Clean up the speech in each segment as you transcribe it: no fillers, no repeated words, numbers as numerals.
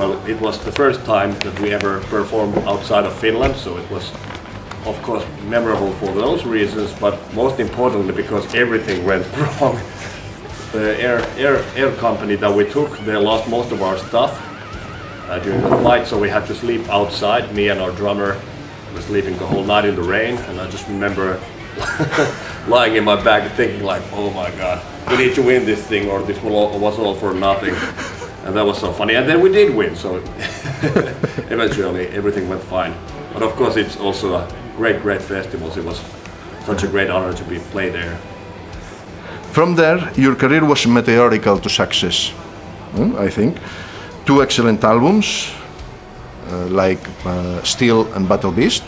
well, it was the first time that we ever performed outside of Finland, so it was, of course, memorable for those reasons, but most importantly because everything went wrong. The air company that we took, they lost most of our stuff during the flight, so we had to sleep outside. Me and our drummer were sleeping the whole night in the rain, and I just remember lying in my bag thinking like, oh my god, we need to win this thing or this was all for nothing. And that was so funny. And then we did win, so eventually everything went fine. But of course it's also a great festival. It was such a great honor to be played there. From there, your career was meteorical to success, I think. 2 excellent albums, like Steel and Battle Beast,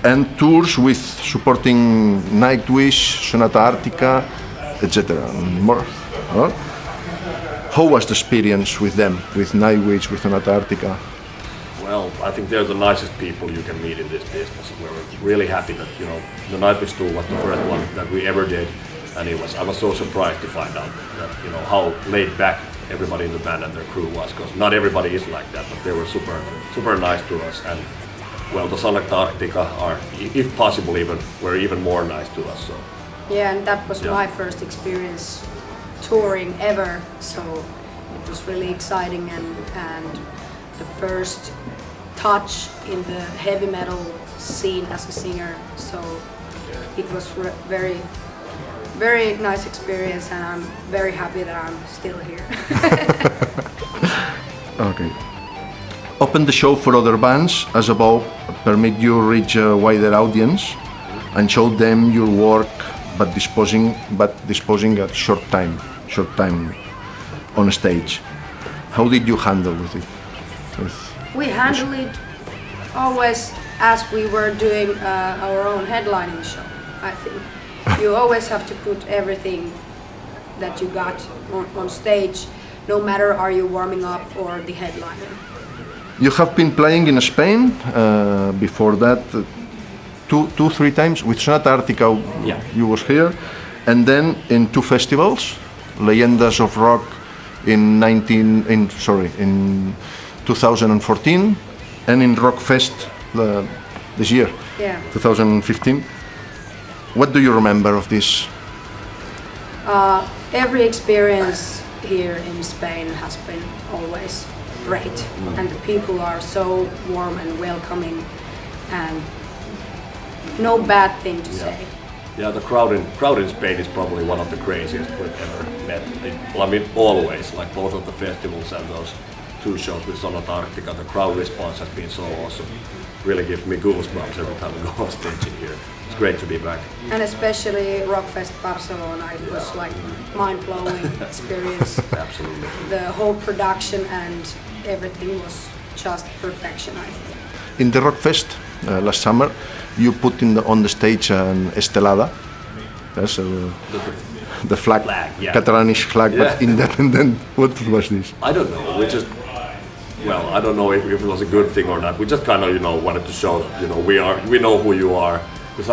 and tours with supporting Nightwish, Sonata Arctica, etc. More. How was the experience with them, with Nightwish, with Sonata Arctica? Well, I think they're the nicest people you can meet in this business. We're really happy that, you know, the Nightwish tour was the first one that we ever did, and I was so surprised to find out that, you know, how laid back everybody in the band and their crew was, because not everybody is like that, but they were super nice to us. And well, the Sonata Arctica are, if possible, were even more nice to us. So. Yeah, and that was my first experience touring ever, so it was really exciting and the first touch in the heavy metal scene as a singer. So it was very nice experience, and I'm very happy that I'm still here. Okay. Open the show for other bands, as above, permit you reach a wider audience and show them your work, but disposing at short time on stage. How did you handle with it? We handled it always as we were doing our own headlining show, I think. You always have to put everything that you got on stage, no matter are you warming up or the headliner. You have been playing in Spain before that 3 times with Sonata Arctica. Yeah. You was here, and then in 2 festivals, Leyendas of Rock in 2014, and in Rockfest this year, 2015. What do you remember of this? Every experience here in Spain has been always great, and the people are so warm and welcoming, and no bad thing to say. Yeah, the crowd in Spain is probably one of the craziest we've ever met. I mean, always, like both of the festivals and those 2 shows with Sonata Arctica, the crowd response has been so awesome. Really gives me goosebumps every time we go on stage in here. It's great to be back. And especially Rockfest Barcelona, it was like mind-blowing experience. Absolutely. The whole production and everything was just perfection, I think. In the Rockfest last summer, you put on the stage an estelada. Yes, the flag, Catalanish flag, but independent. What was this? I don't know. I don't know if it was a good thing or not. We just kind of, wanted to show that, we know who you are. Because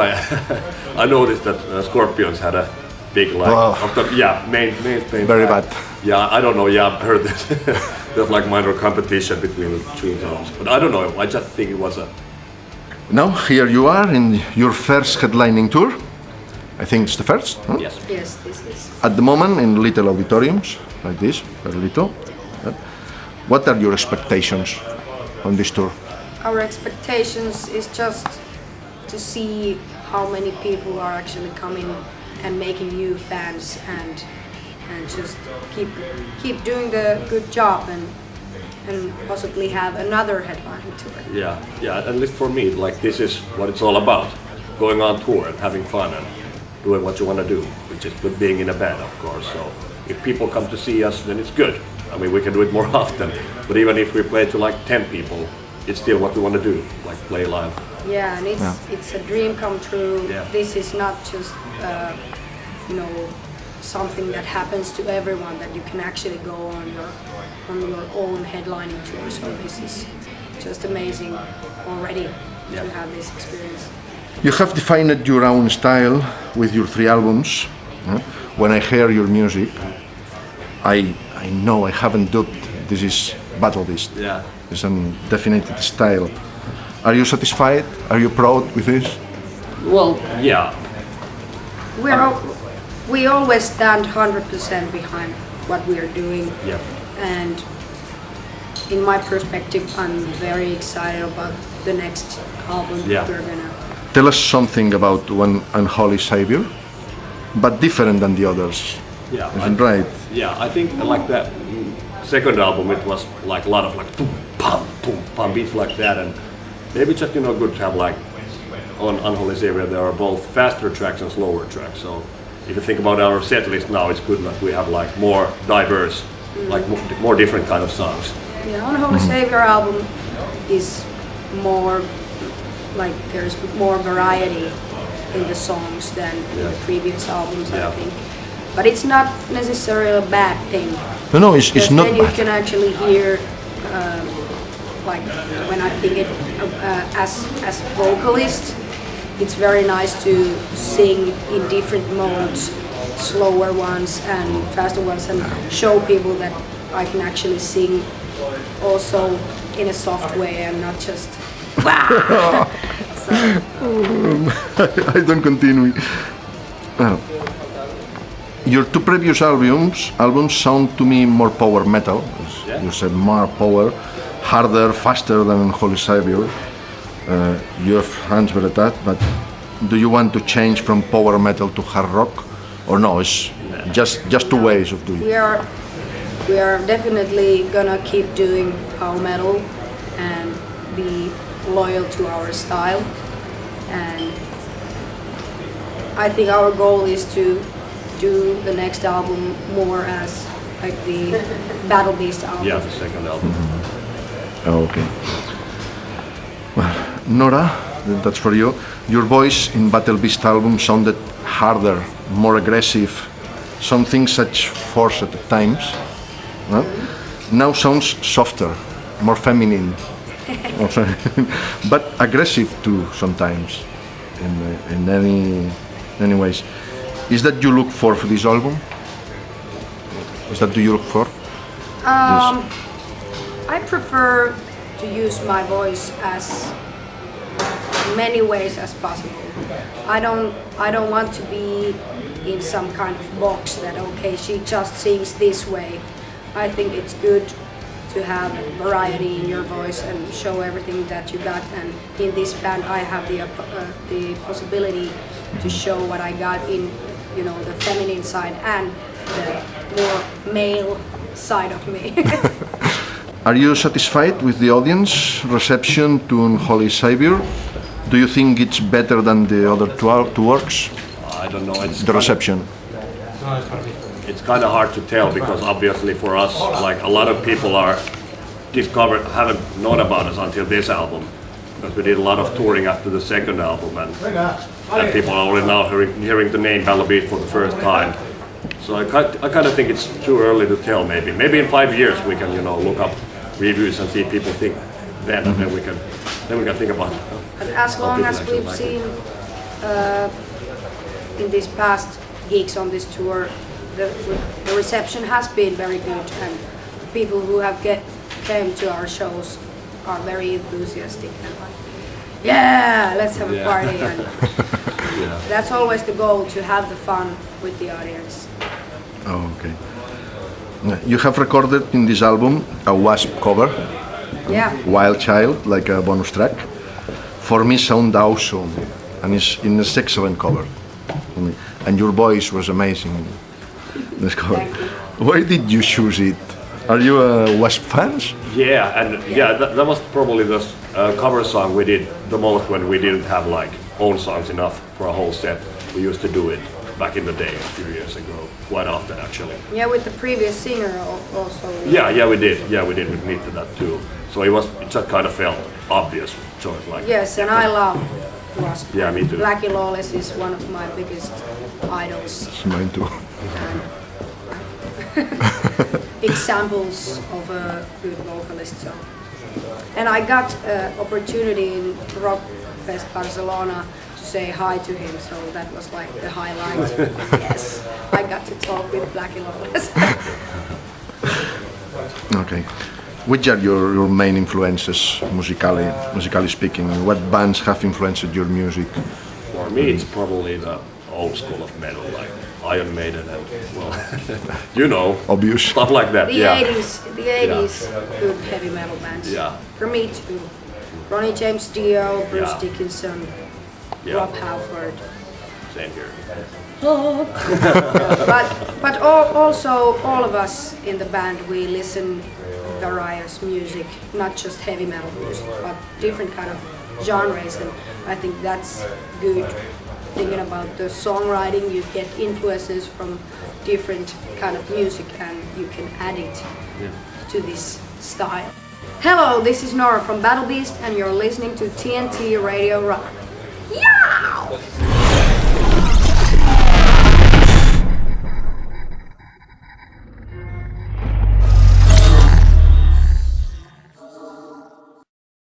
I noticed that Scorpions had a big main Spain. Very flag. bad. Yeah, I don't know. Yeah, I've heard that there's like minor competition between the 2 zones, but I don't know. I just think it was a. Now here you are in your first headlining tour. I think it's the first. Huh? Yes. Yes, this is. At the moment, in little auditoriums like this, very little. What are your expectations on this tour? Our expectations is just to see how many people are actually coming and making new fans, and just keep doing the good job and possibly have another headlining tour. Yeah, at least for me, like this is what it's all about. Going on tour and having fun and doing what you want to do, which is with being in a band, of course. So if people come to see us, then it's good. I mean, we can do it more often, but even if we play to like 10 people, it's still what we want to do, like play live. Yeah, and it's a dream come true. Yeah. This is not just something that happens to everyone, that you can actually go on your own headlining tour. So this is just amazing already to have this experience. You have defined your own style with your 3 albums. When I hear your music, I know I haven't doubted this is Battle Beast. Yeah. It's a definite style. Are you satisfied? Are you proud with this? Well, yeah. We always stand 100% behind what we are doing. Yeah. And in my perspective, I'm very excited about the next album Yeah. we're gonna. Tell us something about One Unholy Savior, but different than the others. Yeah. Isn't right? Yeah, I think like that second album, it was like a lot of like boom, pam beats like that, and maybe just good to have like on Unholy Savior there are both faster tracks and slower tracks. So if you think about our set list now, it's good that we have like more diverse, like more different kind of songs. Yeah, Unholy Savior album is more like there's more variety in the songs than in the previous albums, I think. But it's not necessarily a bad thing. No, it's not then you bad. can actually hear, like when I think it as vocalist, it's very nice to sing in different modes, slower ones and faster ones, and show people that I can actually sing also in a soft way and not just. So. I don't continue. Your two previous albums sound to me more power metal. You said more power, harder, faster than Holy Savior. You have answered that, but do you want to change from power metal to hard rock, or no? It's just two ways of doing. We are definitely gonna keep doing power metal and be loyal to our style, and I think our goal is to do the next album more as like the Battle Beast album. Yeah, the second album. Okay. Well, Noora, that's for you. Your voice in Battle Beast album sounded harder, more aggressive, something such force at times. Huh? Now sounds softer, more feminine, but aggressive too sometimes. In any ways. Is that you look for this album? Is that do you look for? I prefer to use my voice as many ways as possible. I don't want to be in some kind of box that okay, she just sings this way. I think it's good to have variety in your voice and show everything that you got, and in this band I have the possibility to show what I got in the feminine side and the more male side of me. Are you satisfied with the audience reception to Unholy Savior? Do you think it's better than the other two works? I don't know. The reception. It's kind of hard to tell because obviously for us, like a lot of people haven't known about us until this album, because we did a lot of touring after the second album, and people are only now hearing the name Battle Beast for the first time. So I kind of think it's too early to tell. Maybe in 5 years we can look up reviews and see people think then, and then we can think about it. But as long as we've seen in these past gigs on this tour, the reception has been very good, and people who have came to our shows are very enthusiastic and like, yeah, let's have a party. And that's always the goal, to have the fun with the audience. Oh, okay. You have recorded in this album a Wasp cover, Wild Child, like a bonus track. For me, sound awesome, and it's in this excellent cover. And your voice was amazing in this cover. Why did you choose it? Are you a Wasp fans? Yeah, and that was probably the cover song we did the most when we didn't have like own songs enough for a whole set. We used to do it back in the day, a few years ago, quite often actually. Yeah, with the previous singer also. Yeah, we did. Yeah, we did with Nitta that too. So it just kind of felt obvious choice, like. Yes, and I love Wasp. Yeah, me too. Blackie Lawless is one of my biggest idols. It's mine too. Examples of a good vocalist. So. And I got an opportunity in Rockfest Barcelona to say hi to him, so that was like the highlight. Yes, I got to talk with Blackie Lawless. Okay. Which are your main influences, musically speaking? What bands have influenced your music? For me, it's probably the old school of metal, like Iron Maiden and, well, you know, Obvious. stuff like that. The 80s good heavy metal bands. Yeah. For me too. Ronnie James Dio, Bruce Yeah. Dickinson, Yeah. Rob Halford. Same here. But also all of us in the band, we listen various music, not just heavy metal music, but different kind of genres, and I think that's good. Thinking about the songwriting, you get influences from different kind of music and you can add it to this style. Hello, this is Noora from Battle Beast and you're listening to TNT Radio Rock.